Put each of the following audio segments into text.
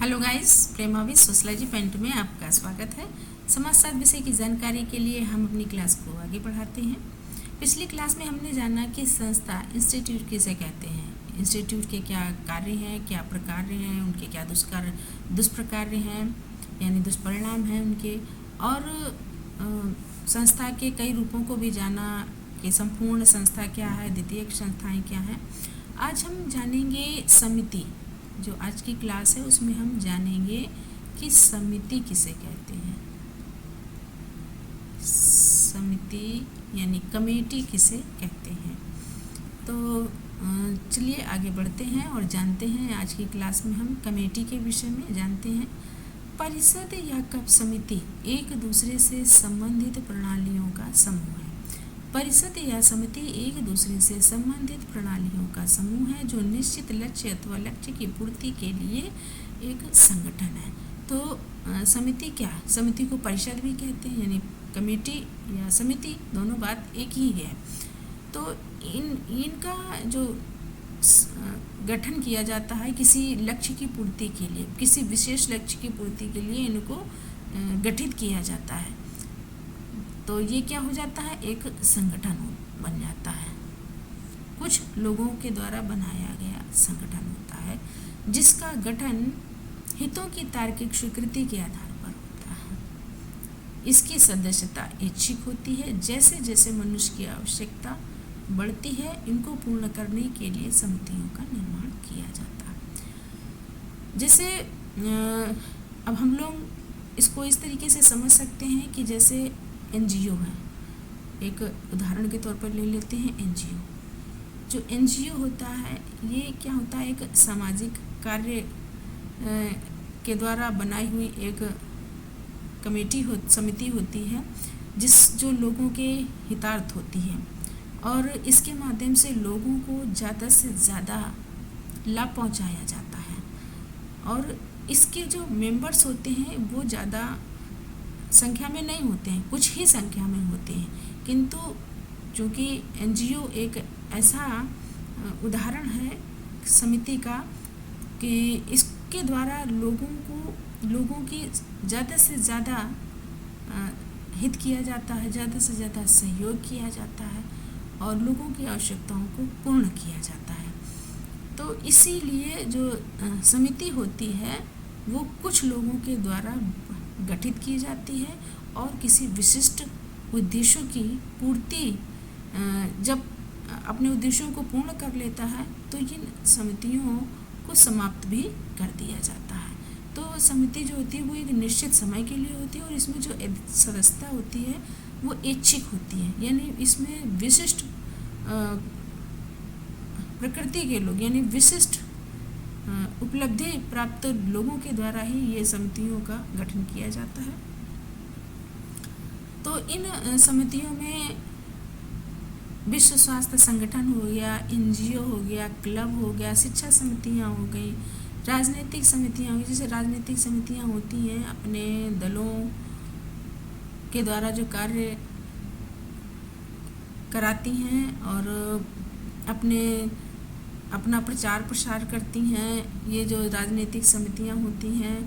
Hello guys, प्रेमावी sociology point में आपका स्वागत है। समाजशास्त्र विषय की जानकारी के लिए हम अपनी क्लास को आगे बढ़ाते हैं। पिछली क्लास में हमने जाना कि संस्था इंस्टीट्यूट किसे कहते हैं, इंस्टीट्यूट के क्या कार्य हैं, क्या प्रकार हैं, उनके क्या दुष्प्रकार्य हैं यानी दुष्परिणाम हैं उनके, और संस्था के कई रूपों को भी जाना कि संपूर्ण संस्था क्या है, द्वितीयक संस्थाएं क्या हैं। आज हम जानेंगे समिति। जो आज की क्लास है उसमें हम जानेंगे कि समिति किसे कहते हैं, समिति यानी कमेटी किसे कहते हैं। तो चलिए आगे बढ़ते हैं और जानते हैं। आज की क्लास में हम कमेटी के विषय में जानते हैं। परिषद या कप समिति एक दूसरे से संबंधित प्रणालियों का समूह है। परिषद या समिति एक दूसरे से संबंधित प्रणालियों का समूह है जो निश्चित लक्ष्य अथवा लक्ष्य की पूर्ति के लिए एक संगठन है। तो समिति क्या, समिति को परिषद भी कहते हैं, यानी कमेटी या समिति दोनों बात एक ही है। तो इनका जो गठन किया जाता है किसी लक्ष्य की पूर्ति के लिए, किसी विशेष लक्ष्य की पूर्ति के लिए इनको गठित किया जाता है। तो ये क्या हो जाता है, एक संगठन बन जाता है। कुछ लोगों के द्वारा बनाया गया संगठन होता है जिसका गठन हितों की तार्किक स्वीकृति के आधार पर होता है। इसकी सदस्यता ऐच्छिक होती है। जैसे जैसे मनुष्य की आवश्यकता बढ़ती है इनको पूर्ण करने के लिए समितियों का निर्माण किया जाता है। जैसे अब हम लोग इसको इस तरीके से समझ सकते हैं कि जैसे एनजीओ है, एक उदाहरण के तौर पर ले लेते हैं एनजीओ। जो एनजीओ होता है ये क्या होता है, एक सामाजिक कार्य के द्वारा बनाई हुई एक समिति होती है जो लोगों के हितार्थ होती है, और इसके माध्यम से लोगों को ज़्यादा से ज़्यादा लाभ पहुंचाया जाता है। और इसके जो मेंबर्स होते हैं वो ज़्यादा संख्या में नहीं होते हैं, कुछ ही संख्या में होते हैं, किंतु चूँकि एनजीओ एक ऐसा उदाहरण है समिति का कि इसके द्वारा लोगों की ज़्यादा से ज़्यादा हित किया जाता है, ज़्यादा से ज़्यादा सहयोग किया जाता है और लोगों की आवश्यकताओं को पूर्ण किया जाता है। तो इसीलिए जो समिति होती है वो कुछ लोगों के द्वारा गठित की जाती है और किसी विशिष्ट उद्देश्यों की पूर्ति जब अपने उद्देश्यों को पूर्ण कर लेता है तो इन समितियों को समाप्त भी कर दिया जाता है। तो समिति जो होती है वो एक निश्चित समय के लिए होती है और इसमें जो सदस्यता होती है वो ऐच्छिक होती है, यानी इसमें विशिष्ट प्रकृति के लोग यानी विशिष्ट उपलब्धि प्राप्त लोगों के द्वारा ही ये समितियों का गठन किया जाता है। तो इन समितियों में विश्व स्वास्थ्य संगठन हो गया, एनजीओ हो गया, क्लब हो गया, शिक्षा समितियां हो गई, राजनीतिक समितियां हो गई। जैसे राजनीतिक समितियां होती हैं अपने दलों के द्वारा जो कार्य कराती हैं और अपना प्रचार प्रसार करती हैं। ये जो राजनीतिक समितियां होती हैं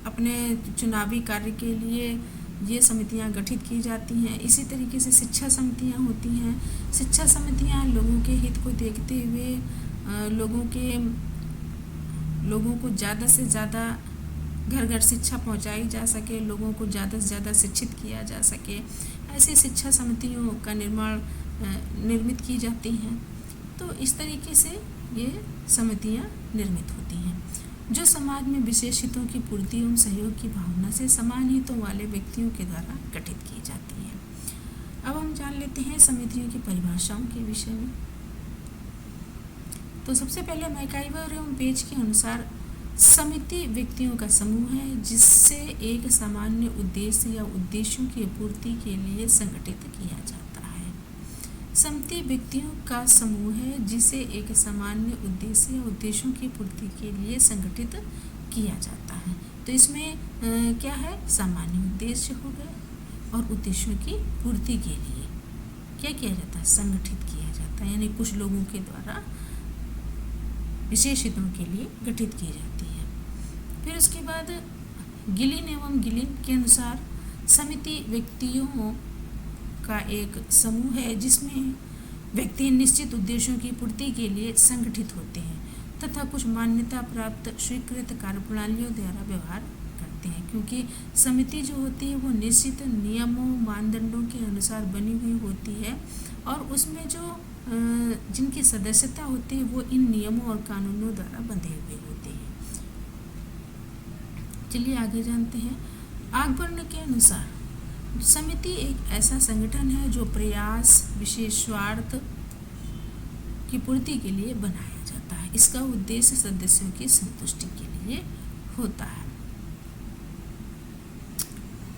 अपने चुनावी कार्य के लिए ये समितियां गठित की जाती हैं। इसी तरीके से शिक्षा समितियां होती हैं। शिक्षा समितियां लोगों के हित को देखते हुए लोगों को ज़्यादा से ज़्यादा घर घर शिक्षा पहुंचाई जा सके, लोगों को ज़्यादा से ज़्यादा शिक्षित किया जा सके, ऐसी शिक्षा समितियों का निर्मित की जाती हैं। तो इस तरीके से ये समितियां निर्मित होती हैं जो समाज में विशेष हितों की पूर्ति एवं सहयोग की भावना से समान हितों वाले व्यक्तियों के द्वारा गठित की जाती हैं। अब हम जान लेते हैं समितियों की परिभाषाओं के विषय में। तो सबसे पहले मैकाइवर एवं पेज के अनुसार समिति व्यक्तियों का समूह है जिससे एक सामान्य उद्देश्य या उद्देश्यों की पूर्ति के लिए संगठित किया जाता है। समिति व्यक्तियों का समूह है जिसे एक सामान्य उद्देश्य या उद्देश्यों की पूर्ति के लिए संगठित किया जाता है। तो इसमें क्या है, सामान्य उद्देश्य हो गए और उद्देश्यों की पूर्ति के लिए क्या किया जाता है, संगठित किया जाता है, यानी कुछ लोगों के द्वारा विशेष हितों के लिए गठित की जाती है। फिर उसके बाद गिलिन एवं गिलिन के अनुसार समिति व्यक्तियों का एक समूह है जिसमें व्यक्ति निश्चित उद्देश्यों की पूर्ति के लिए संगठित होते हैं तथा कुछ मान्यता प्राप्त स्वीकृत कार्यप्रणालियों द्वारा व्यवहार करते हैं, क्योंकि समिति जो होती है वो निश्चित नियमों मानदंडों के अनुसार बनी हुई होती है और उसमें जो जिनकी सदस्यता होती है वो इन नियमों और कानूनों द्वारा बंधे हुए होते हैं। चलिए आगे जानते हैं। आगबर्न के अनुसार समिति एक ऐसा संगठन है जो प्रयास विशेष स्वार्थ की पूर्ति के लिए बनाया जाता है। इसका उद्देश्य सदस्यों की संतुष्टि के लिए होता है।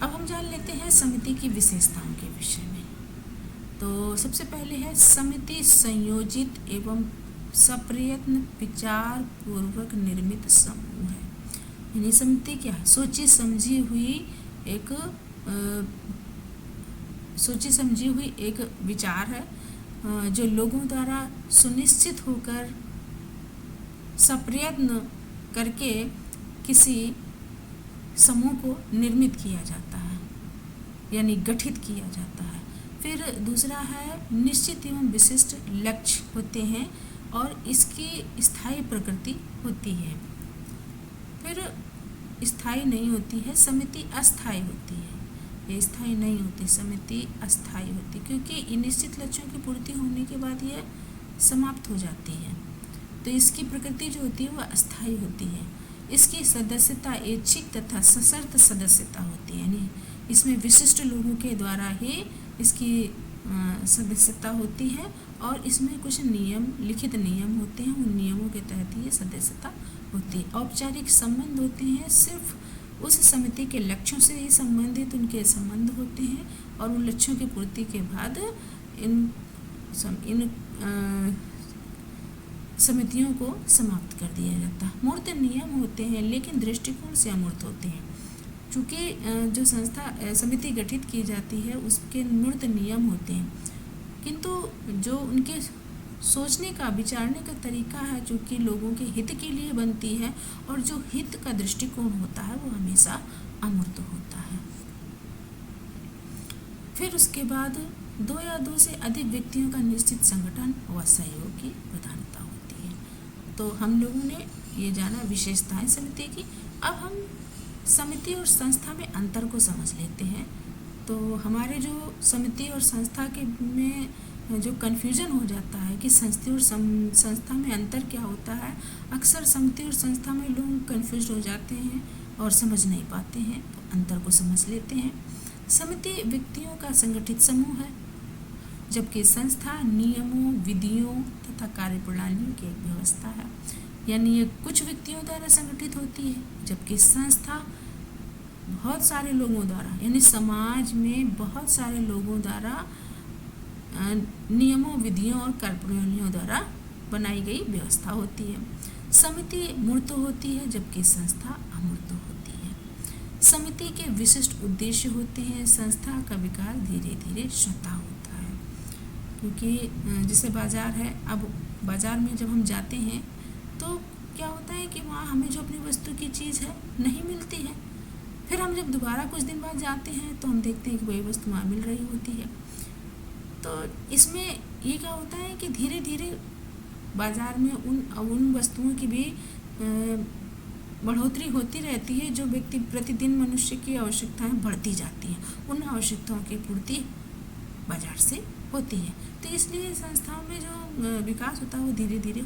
अब हम जान लेते हैं समिति की विशेषताओं के विषय में। तो सबसे पहले है समिति संयोजित एवं सप्रयत्न विचार पूर्वक निर्मित समूह है। यानी समिति क्या है? सोची समझी हुई एक विचार है जो लोगों द्वारा सुनिश्चित होकर सप्रयत्न करके किसी समूह को निर्मित किया जाता है, यानी गठित किया जाता है। फिर दूसरा है निश्चित एवं विशिष्ट लक्ष्य होते हैं और इसकी स्थायी प्रकृति होती है। फिर स्थायी नहीं होती है, समिति अस्थायी होती है। ये स्थायी नहीं होती, समिति अस्थायी होती, क्योंकि निश्चित लक्ष्यों की पूर्ति होने के बाद यह समाप्त हो जाती है। तो इसकी प्रकृति जो होती है वह अस्थायी होती है। इसकी सदस्यता ऐच्छिक तथा सशर्त सदस्यता होती है, यानी इसमें विशिष्ट लोगों के द्वारा ही इसकी सदस्यता होती है और इसमें कुछ नियम, लिखित नियम होते हैं, उन नियमों के तहत ये सदस्यता होती है। औपचारिक संबंध होते हैं, सिर्फ उस समिति के लक्ष्यों से ही संबंधित उनके संबंध होते हैं और उन लक्ष्यों की पूर्ति के बाद इन समितियों को समाप्त कर दिया जाता है। मूर्त नियम होते हैं लेकिन दृष्टिकोण से अमूर्त होते हैं। चूँकि जो समिति गठित की जाती है उसके मूर्त नियम होते हैं, किंतु जो उनके सोचने का, विचारने का तरीका है जो कि लोगों के हित के लिए बनती है और जो हित का दृष्टिकोण होता है वो हमेशा अमूर्त होता है। फिर उसके बाद दो या दो से अधिक व्यक्तियों का निश्चित संगठन व सहयोग की प्रधानता होती है। तो हम लोगों ने ये जाना विशेषताएं समिति की। अब हम समिति और संस्था में अंतर को समझ लेते हैं। तो हमारे जो समिति और संस्था के में जो कन्फ्यूज़न हो जाता है कि समिति और संस्था में अंतर क्या होता है, अक्सर समिति और संस्था में लोग कन्फ्यूज हो जाते हैं और समझ नहीं पाते हैं। तो अंतर को समझ लेते हैं। समिति व्यक्तियों का संगठित समूह है, जबकि संस्था नियमों, विधियों तथा कार्यप्रणालियों की एक व्यवस्था है। यानी ये कुछ व्यक्तियों द्वारा संगठित होती है, जबकि संस्था बहुत सारे लोगों द्वारा, यानी समाज में बहुत सारे लोगों द्वारा नियमों, विधियों और कार्यप्रणालियों द्वारा बनाई गई व्यवस्था होती है। समिति मूर्त होती है जबकि संस्था अमूर्त होती है। समिति के विशिष्ट उद्देश्य होते हैं, संस्था का विकास धीरे धीरे स्वतः होता है। क्योंकि जैसे बाजार है, अब बाजार में जब हम जाते हैं तो क्या होता है कि वहाँ हमें जो अपनी वस्तु की चीज़ है नहीं मिलती है। फिर हम जब दोबारा कुछ दिन बाद जाते हैं तो हम देखते हैं कि वही वस्तु वहाँ मिल रही होती है। तो इसमें ये क्या होता है कि धीरे धीरे बाज़ार में उन वस्तुओं की भी बढ़ोतरी होती रहती है, जो व्यक्ति प्रतिदिन मनुष्य की आवश्यकताएं बढ़ती जाती हैं। उन आवश्यकताओं की पूर्ति बाजार से होती है। तो इसलिए संस्थाओं में जो विकास होता है वो धीरे धीरे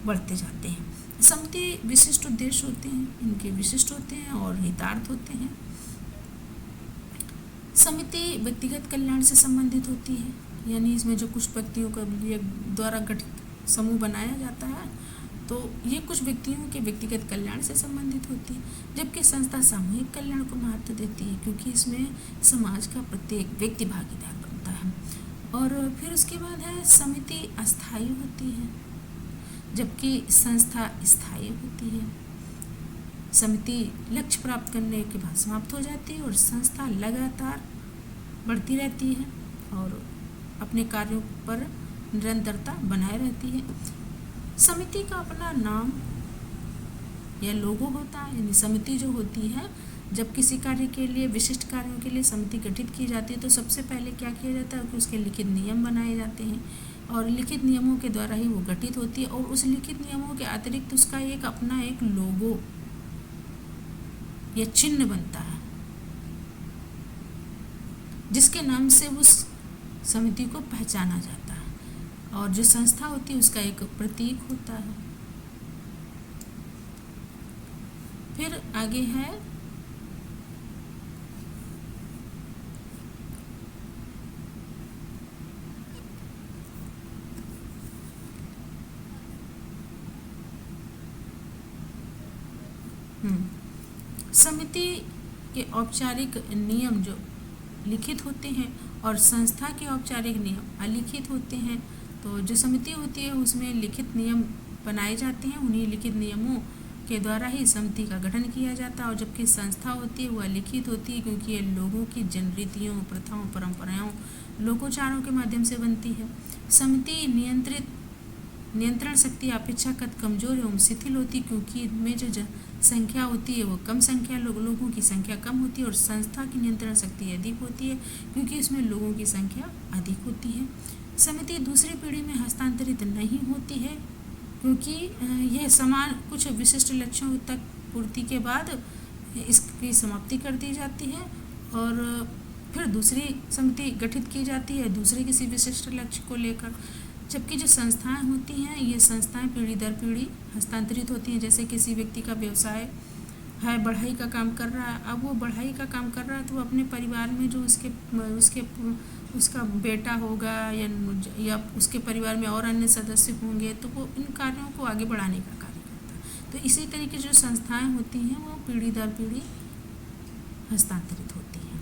बढ़ते जाते हैं। समिति विशिष्ट उद्देश्य होते हैं, इनके विशिष्ट होते हैं और हितार्थ होते हैं। समिति व्यक्तिगत कल्याण से संबंधित होती है, यानी इसमें जो कुछ व्यक्तियों का लिए द्वारा गठित समूह बनाया जाता है तो ये कुछ व्यक्तियों के व्यक्तिगत कल्याण से संबंधित होती है, जबकि संस्था सामूहिक कल्याण को महत्व देती है क्योंकि इसमें समाज का प्रत्येक व्यक्ति भागीदार बनता है। और फिर उसके बाद है समिति अस्थायी होती है जबकि संस्था स्थायी होती है। समिति लक्ष्य प्राप्त करने के बाद समाप्त हो जाती है और संस्था लगातार बढ़ती रहती है और अपने कार्यों पर निरंतरता बनाए रहती है। समिति का अपना नाम या लोगो होता है, यानी समिति जो होती है, जब किसी कार्य के लिए, विशिष्ट कार्यों के लिए समिति गठित की जाती है तो सबसे पहले क्या किया जाता है कि उसके लिखित नियम बनाए जाते हैं और लिखित नियमों के द्वारा ही वो गठित होती है और उस लिखित नियमों के अतिरिक्त उसका एक अपना एक लोगो या चिन्ह बनता है जिसके नाम से उस समिति को पहचाना जाता है और जो संस्था होती है उसका एक प्रतीक होता है। फिर आगे है समिति के औपचारिक नियम जो लिखित होते हैं और संस्था के औपचारिक नियम अलिखित होते हैं। तो जो समिति होती है उसमें लिखित नियम बनाए जाते हैं, उन्हीं लिखित नियमों के द्वारा ही समिति का गठन किया जाता है और जबकि संस्था होती है वह अलिखित होती है क्योंकि ये लोगों की जनरीतियों, प्रथाओं, परंपराओं, लोकोचारों के माध्यम से बनती है। समिति नियंत्रण शक्ति अपेक्षाकृत कमजोर एवं शिथिल होती क्योंकि इनमें जो संख्या होती है वो कम संख्या लोगों की संख्या कम होती है और संस्था की नियंत्रण शक्ति अधिक होती है क्योंकि इसमें लोगों की संख्या अधिक होती है। समिति दूसरी पीढ़ी में हस्तांतरित नहीं होती है क्योंकि यह समान कुछ विशिष्ट लक्ष्यों तक पूर्ति के बाद इसकी समाप्ति कर दी जाती है और फिर दूसरी समिति गठित की जाती है दूसरे किसी विशिष्ट लक्ष्य को लेकर। जबकि जो संस्थाएं होती हैं ये संस्थाएं पीढ़ी दर पीढ़ी हस्तांतरित होती हैं। जैसे किसी व्यक्ति का व्यवसाय है, बढ़ाई का काम कर रहा है, अब वो बढ़ाई का काम कर रहा है तो वो अपने परिवार में जो उसका बेटा होगा या उसके परिवार में और अन्य सदस्य होंगे तो वो इन कार्यों को आगे बढ़ाने का कार्य करता है। तो इसी तरीके जो संस्थाएं होती हैं वो पीढ़ी दर पीढ़ी हस्तांतरित होती हैं।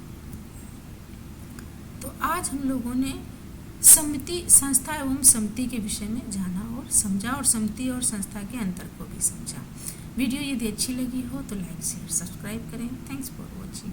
तो आज हम लोगों ने समिति, संस्था एवं समिति के विषय में जाना और समझा और समिति और संस्था के अंतर को भी समझा। वीडियो यदि अच्छी लगी हो तो लाइक शेयर सब्सक्राइब करें। Thanks for watching.